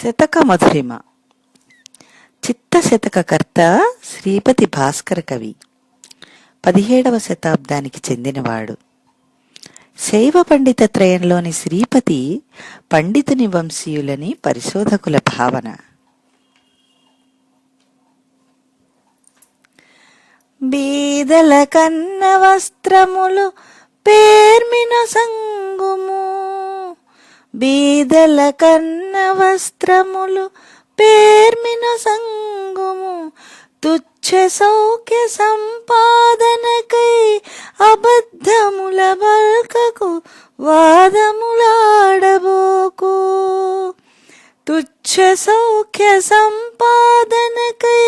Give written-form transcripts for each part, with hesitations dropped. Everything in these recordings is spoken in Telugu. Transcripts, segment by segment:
శతక మధురిమ. చిత్తశతకకర్త శ్రీపతి భాస్కర కవి. 17వ శతాబ్దానికి చెందినవాడు. శైవ పండిత త్రయంలోని శ్రీపతి పండితుని వంశీయులని పరిశోధకుల భావన. బీదల కన్న వస్త్రములు పేర్మిన సంగుము, బీదల కన్న వస్త్రములు పేర్మిన సంగుము, తుచ్చ సౌఖ్య సంపాదనకై అబద్ధముల బల్కకు వాదములాడబోకు. తుచ్చ సౌఖ్య సంపాదనకై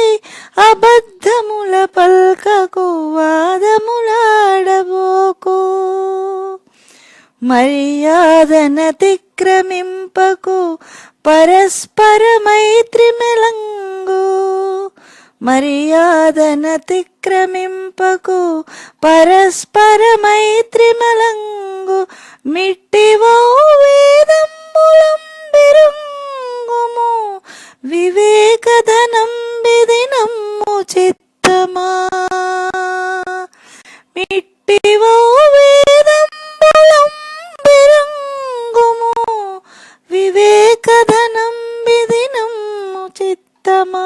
అబద్ధముల పల్కకు వాదములాడబోకు. మర్యాదనతిక్రమింపకు పరస్పర మైత్రి మెలంగు, మర్యాదనతిక్రమింపకు పరస్పర మైత్రి మెలంగు. మిట్టివో వేదంబులం బిరుంగుము, వివేకధనం బిదినమ్ము చిత్తమా. మిట్టివో వేదంబులం బిరుంగుము, వివేకధనం బిదినమ్ము చిత్తమా.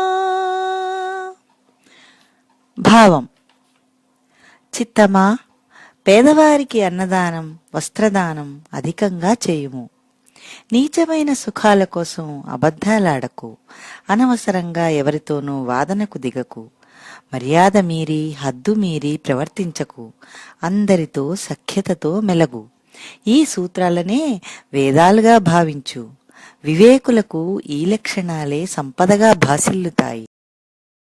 భావం: చిత్తమా, పేదవారికి అన్నదానం వస్త్రదానం అధికంగా చేయుము. నీచమైన సుఖాల కోసం అబద్ధాలాడకు. అనవసరంగా ఎవరితోనూ వాదనకు దిగకు. మర్యాద మీరి హద్దు మీరి ప్రవర్తించకు. అందరితో సఖ్యతతో మెలగు. ఈ సూత్రాలనే వేదాలుగా భావించు. వివేకులకు ఈ లక్షణాలే సంపదగా భాసిల్లుతాయి.